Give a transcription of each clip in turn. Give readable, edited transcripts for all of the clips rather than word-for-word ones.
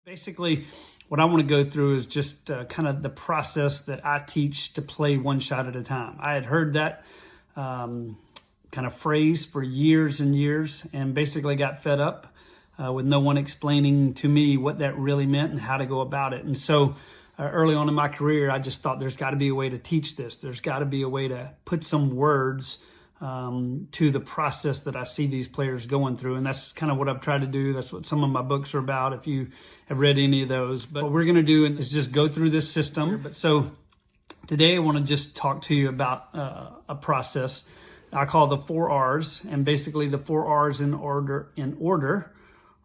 Basically, what I want to go through is just kind of the process that I teach to play one shot at a time. I had heard that kind of phrase for years and years, and basically got fed up with no one explaining to me what that really meant and how to go about it. And so early on in my career, I just thought there's got to be a way to teach this. There's got to be a way to put some words to the process that I see these players going through. And that's kind of what I've tried to do. That's what some of my books are about, if you have read any of those. But what we're going to do is just go through this system. But so today I want to just talk to you about a process I call the 4 R's. And basically the 4 R's in order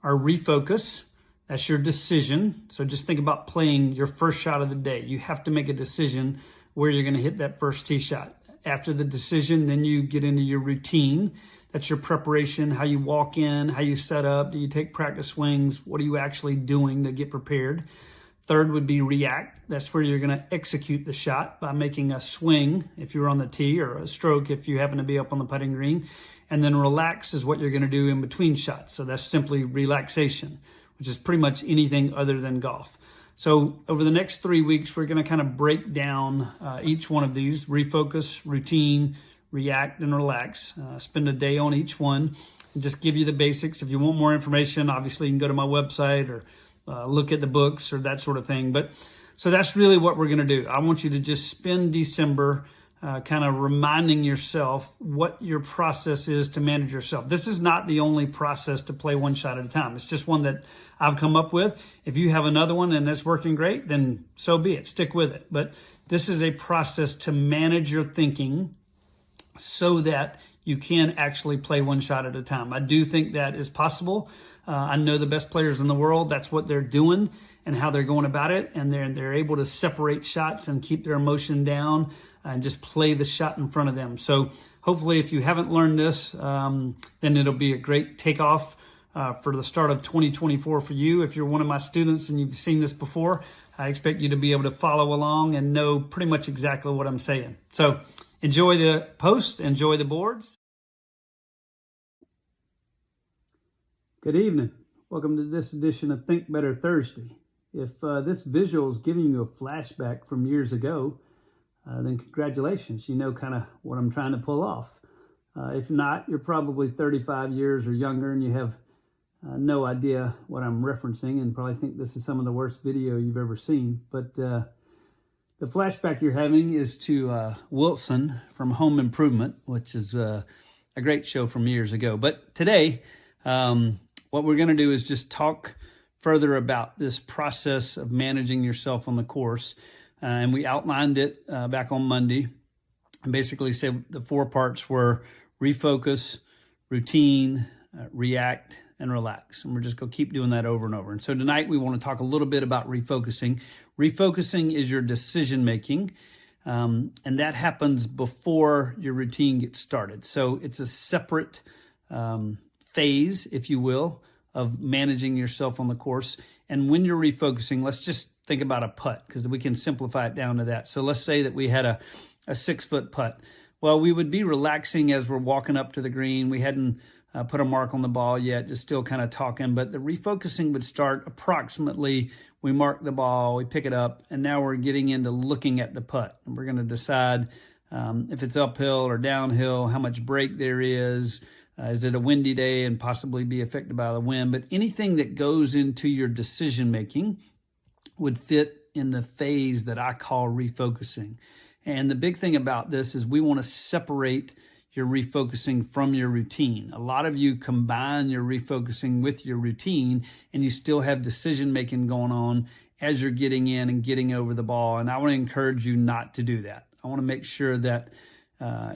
are refocus. That's your decision. So just think about playing your first shot of the day. You have to make a decision where you're going to hit that first tee shot. After the decision, then you get into your routine. That's your preparation, how you walk in, how you set up. Do you take practice swings? What are you actually doing to get prepared? Third would be react. That's where you're going to execute the shot by making a swing if you're on the tee, or a stroke if you happen to be up on the putting green. And then relax is what you're going to do in between shots. So that's simply relaxation, which is pretty much anything other than golf. So over the next 3 weeks, we're going to kind of break down each one of these: refocus, routine, react, and relax. Spend a day on each one and just give you the basics. If you want more information, obviously you can go to my website or look at the books or that sort of thing. But so that's really what we're going to do. I want you to just spend December kind of reminding yourself what your process is to manage yourself. This is not the only process to play one shot at a time. It's just one that I've come up with. If you have another one and it's working great, then so be it. Stick with it. But this is a process to manage your thinking so that you can actually play one shot at a time. I do think that is possible. I know the best players in the world, that's what they're doing and how they're going about it. And they're able to separate shots and keep their emotion down and just play the shot in front of them. So hopefully if you haven't learned this, then it'll be a great takeoff for the start of 2024 for you. If you're one of my students and you've seen this before, I expect you to be able to follow along and know pretty much exactly what I'm saying. So enjoy the post, enjoy the boards. Good evening. Welcome to this edition of Think Better Thursday. If this visual is giving you a flashback from years ago, then congratulations. You know kind of what I'm trying to pull off. If not, you're probably 35 years or younger and you have no idea what I'm referencing and probably think this is some of the worst video you've ever seen. But the flashback you're having is to Wilson from Home Improvement, which is a great show from years ago. But today, what we're going to do is just talk further about this process of managing yourself on the course. And we outlined it back on Monday and basically said the 4 parts were refocus, routine, react, and relax. And we're just going to keep doing that over and over. And so tonight we want to talk a little bit about refocusing. Refocusing is your decision making, and that happens before your routine gets started. So it's a separate phase, if you will, of managing yourself on the course. And when you're refocusing, let's just think about a putt, because we can simplify it down to that. So let's say that we had a 6-foot putt. Well, we would be relaxing as we're walking up to the green. We hadn't put a mark on the ball yet, just still kind of talking. But the refocusing would start approximately, we mark the ball, we pick it up, and now we're getting into looking at the putt. And we're going to decide if it's uphill or downhill, how much break there is it a windy day and possibly be affected by the wind. But anything that goes into your decision making would fit in the phase that I call refocusing. And the big thing about this is we want to separate your refocusing from your routine. A lot of you combine your refocusing with your routine and you still have decision making going on as you're getting in and getting over the ball. And I want to encourage you not to do that. I want to make sure that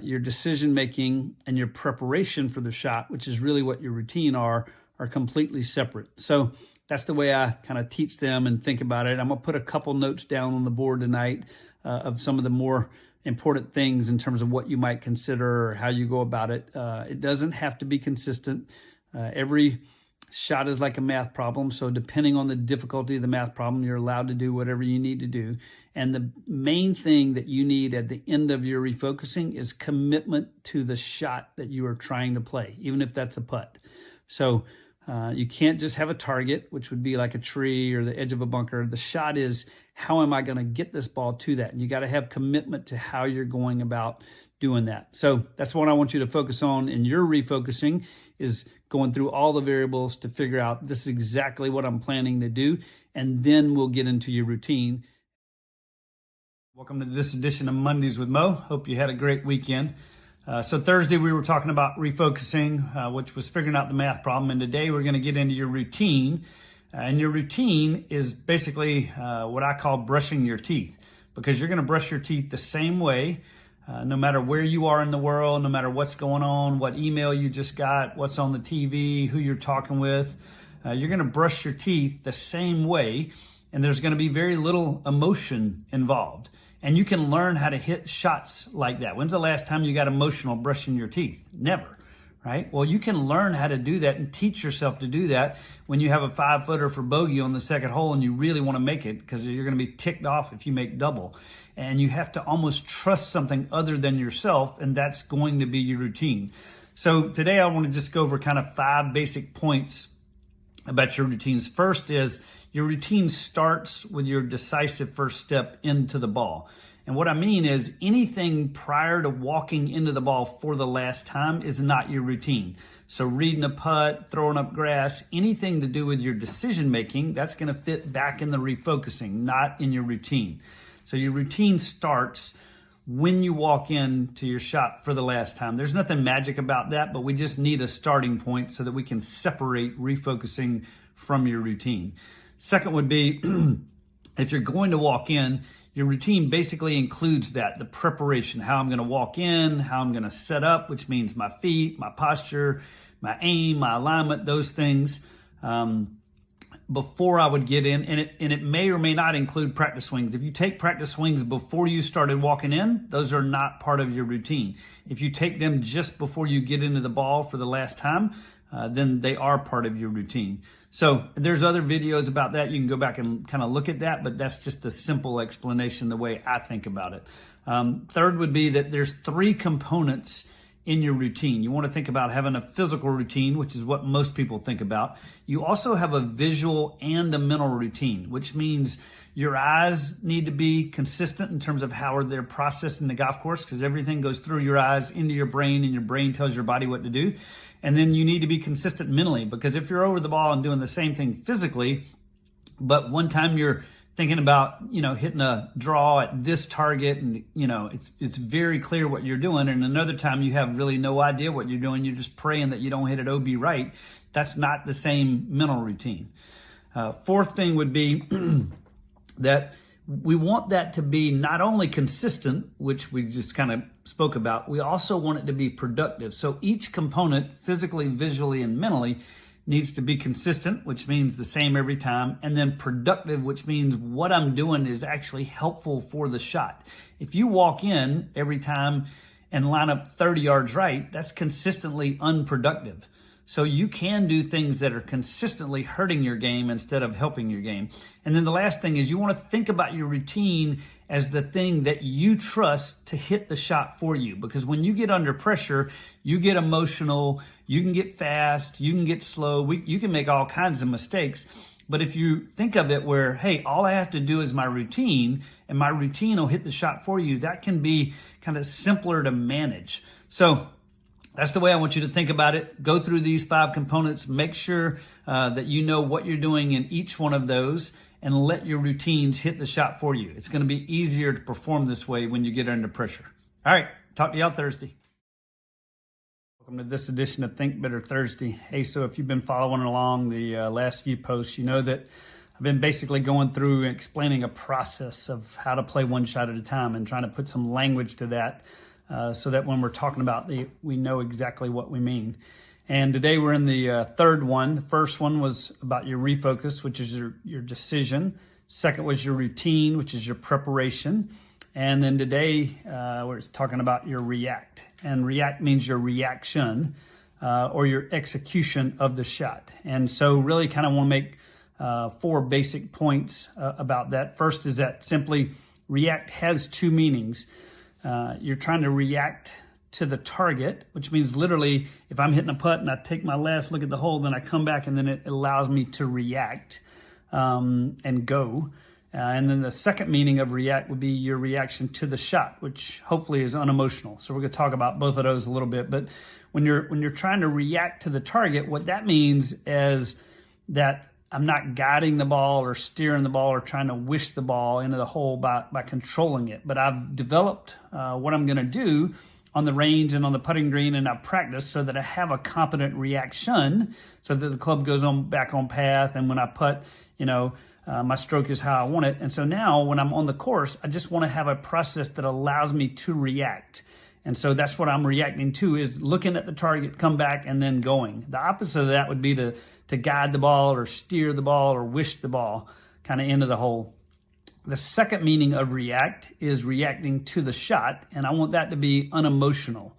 your decision making and your preparation for the shot, which is really what your routine are completely separate. So that's the way I kind of teach them and think about it. I'm going to put a couple notes down on the board tonight of some of the more important things in terms of what you might consider or how you go about it. It doesn't have to be consistent. Every shot is like a math problem. So depending on the difficulty of the math problem, you're allowed to do whatever you need to do. And the main thing that you need at the end of your refocusing is commitment to the shot that you are trying to play, even if that's a putt. So You can't just have a target, which would be like a tree or the edge of a bunker. The shot is, how am I going to get this ball to that? And you got to have commitment to how you're going about doing that. So that's what I want you to focus on in your refocusing, is going through all the variables to figure out, this is exactly what I'm planning to do. And then we'll get into your routine. Welcome to this edition of Mondays with Mo. Hope you had a great weekend. So Thursday we were talking about refocusing, which was figuring out the math problem. And today we're going to get into your routine. And your routine is basically what I call brushing your teeth, because you're going to brush your teeth the same way, no matter where you are in the world, no matter what's going on, what email you just got, what's on the TV, who you're talking with. You're going to brush your teeth the same way, and there's going to be very little emotion involved. And you can learn how to hit shots like that. When's the last time you got emotional brushing your teeth? Never, right? Well, you can learn how to do that and teach yourself to do that when you have a 5-footer for bogey on the second hole and you really want to make it, because you're going to be ticked off if you make double. And you have to almost trust something other than yourself, and that's going to be your routine. So today I want to just go over kind of 5 basic points about your routines. First is, your routine starts with your decisive first step into the ball. And what I mean is, anything prior to walking into the ball for the last time is not your routine. So reading a putt, throwing up grass, anything to do with your decision making, that's going to fit back in the refocusing, not in your routine. So your routine starts when you walk into your shot for the last time. There's nothing magic about that, but we just need a starting point so that we can separate refocusing from your routine. Second would be, if you're going to walk in, your routine basically includes that, the preparation, how I'm going to walk in, how I'm going to set up, which means my feet, my posture, my aim, my alignment, those things, before I would get in. And it may or may not include practice swings. If you take practice swings before you started walking in, those are not part of your routine. If you take them just before you get into the ball for the last time, then they are part of your routine. So there's other videos about that. You can go back and kind of look at that, but that's just a simple explanation the way I think about it. Third would be that there's 3 components in your routine. You want to think about having a physical routine, which is what most people think about. You also have a visual and a mental routine, which means your eyes need to be consistent in terms of how they're processing the golf course, because everything goes through your eyes into your brain, and your brain tells your body what to do. And then you need to be consistent mentally, because if you're over the ball and doing the same thing physically, but one time you're thinking about, hitting a draw at this target, and, it's very clear what you're doing. And another time you have really no idea what you're doing. You're just praying that you don't hit it OB right. That's not the same mental routine. Fourth thing would be that we want that to be not only consistent, which we just kind of spoke about, we also want it to be productive. So each component, physically, visually, and mentally, needs to be consistent, which means the same every time, and then productive, which means what I'm doing is actually helpful for the shot. If you walk in every time and line up 30 yards right, that's consistently unproductive. So you can do things that are consistently hurting your game instead of helping your game. And then the last thing is, you want to think about your routine as the thing that you trust to hit the shot for you. Because when you get under pressure, you get emotional, you can get fast, you can get slow, you can make all kinds of mistakes. But if you think of it where, hey, all I have to do is my routine, and my routine will hit the shot for you, that can be kind of simpler to manage. So that's the way I want you to think about it. Go through these 5 components. Make sure that you know what you're doing in each one of those, and let your routines hit the shot for you. It's going to be easier to perform this way when you get under pressure. All right. Talk to you all Thursday. Welcome to this edition of Think Better Thursday. Hey, so if you've been following along the last few posts, you know that I've been basically going through and explaining a process of how to play one shot at a time, and trying to put some language to that. So that when we're talking about we know exactly what we mean. And today we're in the third one. The first one was about your refocus, which is your decision. Second was your routine, which is your preparation. And then today we're talking about your react. And react means your reaction or your execution of the shot. And so really kind of want to make 4 basic points about that. First is that simply react has 2 meanings. You're trying to react to the target, which means literally if I'm hitting a putt and I take my last look at the hole, then I come back and then it allows me to react and go. And then the second meaning of react would be your reaction to the shot, which hopefully is unemotional. So we're going to talk about both of those a little bit. But when you're trying to react to the target, what that means is that I'm not guiding the ball or steering the ball or trying to wish the ball into the hole by controlling it. But I've developed what I'm going to do on the range and on the putting green, and I practice so that I have a competent reaction so that the club goes on back on path. And when I putt, my stroke is how I want it. And so now when I'm on the course, I just want to have a process that allows me to react. And so that's what I'm reacting to, is looking at the target, come back, and then going. The opposite of that would be to guide the ball or steer the ball or wish the ball kind of into the hole. The second meaning of react is reacting to the shot, and I want that to be unemotional,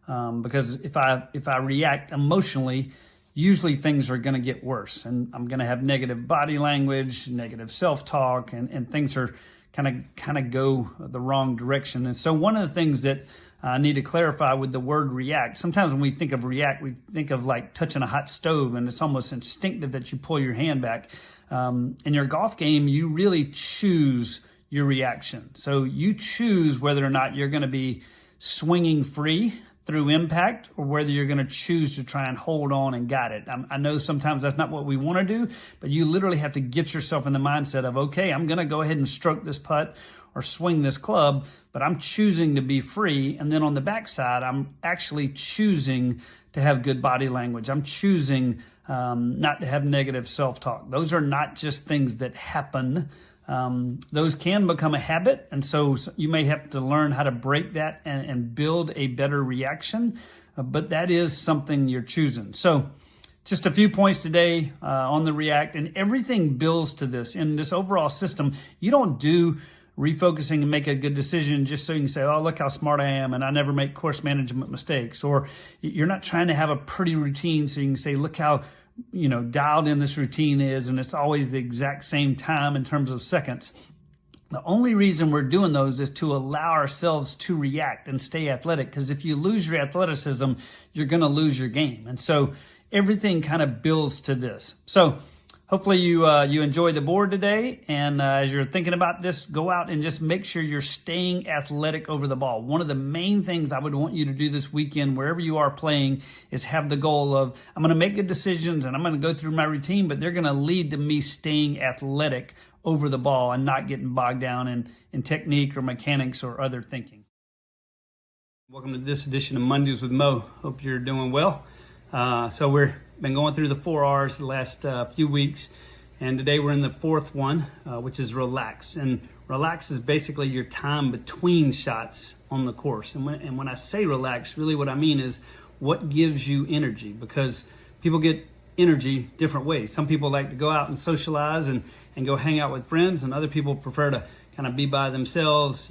because if I react emotionally, usually things are going to get worse, and I'm going to have negative body language, negative self-talk, and things are kind of go the wrong direction. And so one of the things that I need to clarify with the word react, sometimes when we think of react, we think of like touching a hot stove, and it's almost instinctive that you pull your hand back. In your golf game, you really choose your reaction. So you choose whether or not you're going to be swinging free through impact or whether you're going to choose to try and hold on and guide it. I know sometimes that's not what we want to do, but you literally have to get yourself in the mindset of, okay, I'm going to go ahead and stroke this putt or swing this club, but I'm choosing to be free. And then on the backside, I'm actually choosing to have good body language. I'm choosing not to have negative self-talk. Those are not just things that happen. Those can become a habit. And so you may have to learn how to break that and build a better reaction. But that is something you're choosing. So just a few points today on the react, and everything builds to this. In this overall system, you don't do refocusing and make a good decision just so you can say, oh, look how smart I am and I never make course management mistakes. Or you're not trying to have a pretty routine so you can say, look how dialed in this routine is, and it's always the exact same time in terms of seconds. The only reason we're doing those is to allow ourselves to react and stay athletic, because if you lose your athleticism, you're going to lose your game. And so everything kind of builds to this. So hopefully you enjoy the board today, and as you're thinking about this, go out and just make sure you're staying athletic over the ball. One of the main things I would want you to do this weekend, wherever you are playing, is have the goal of, I'm going to make good decisions and I'm going to go through my routine, but they're going to lead to me staying athletic over the ball and not getting bogged down in technique or mechanics or other thinking. Welcome to this edition of Mondays with Mo. Hope you're doing well. So we've been going through the 4 R's the last few weeks, and today we're in the fourth one, which is relax. And relax is basically your time between shots on the course. And when I say relax, really what I mean is what gives you energy, because people get energy different ways. Some people like to go out and socialize and go hang out with friends, and other people prefer to kind of be by themselves,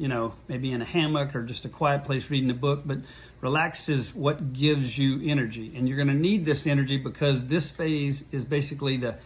maybe in a hammock or just a quiet place reading a book. But relax is what gives you energy, and you're going to need this energy because this phase is basically the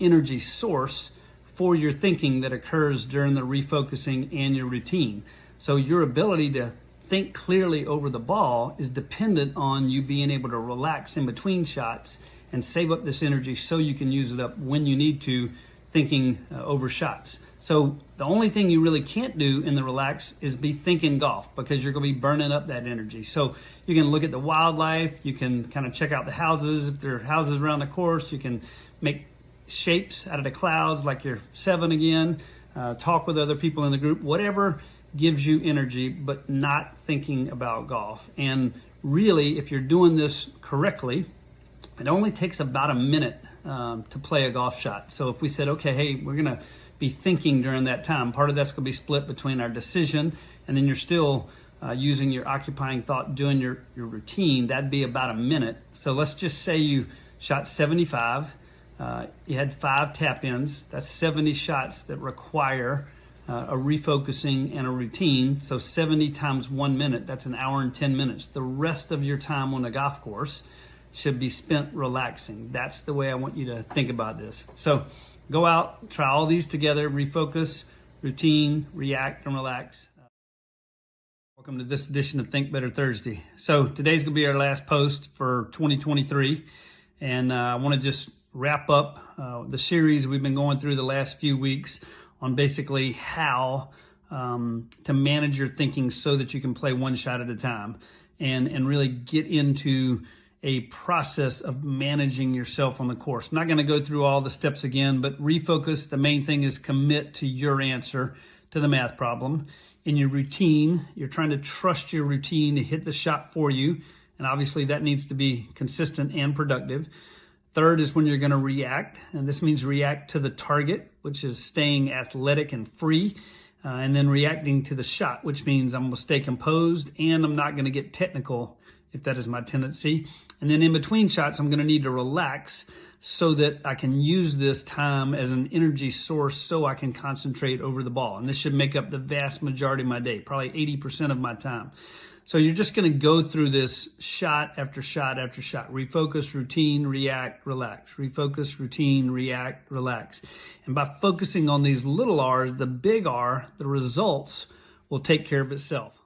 energy source for your thinking that occurs during the refocusing and your routine. So your ability to think clearly over the ball is dependent on you being able to relax in between shots and save up this energy so you can use it up when you need to, thinking over shots. So the only thing you really can't do in the relax is be thinking golf, because you're going to be burning up that energy. So you can look at the wildlife, you can kind of check out the houses. If there are houses around the course, you can make shapes out of the clouds like you're 7 again, talk with other people in the group, whatever gives you energy, but not thinking about golf. And really, if you're doing this correctly, it only takes about a minute to play a golf shot. So if we said, okay, hey, we're going to be thinking during that time, part of that's going to be split between our decision, and then you're still using your occupying thought, doing your routine. That'd be about a minute. So let's just say you shot 75. You had 5 tap-ins. That's 70 shots that require a refocusing and a routine. So 70 times 1 minute, that's an hour and 10 minutes. The rest of your time on the golf course should be spent relaxing. That's the way I want you to think about this. So go out, try all these together: refocus, routine, react, and relax. Welcome to this edition of Think Better Thursday. So today's going to be our last post for 2023. And I want to just wrap up the series we've been going through the last few weeks on basically how to manage your thinking so that you can play one shot at a time and really get into a process of managing yourself on the course. I'm not going to go through all the steps again, but refocus. The main thing is commit to your answer to the math problem. In your routine, you're trying to trust your routine to hit the shot for you. And obviously that needs to be consistent and productive. Third is when you're going to react. And this means react to the target, which is staying athletic and free. And then reacting to the shot, which means I'm going to stay composed and I'm not going to get technical if that is my tendency. And then in between shots, I'm going to need to relax so that I can use this time as an energy source so I can concentrate over the ball. And this should make up the vast majority of my day, probably 80% of my time. So you're just going to go through this shot after shot after shot. Refocus, routine, react, relax. Refocus, routine, react, relax. And by focusing on these little R's, the big R, the results will take care of itself.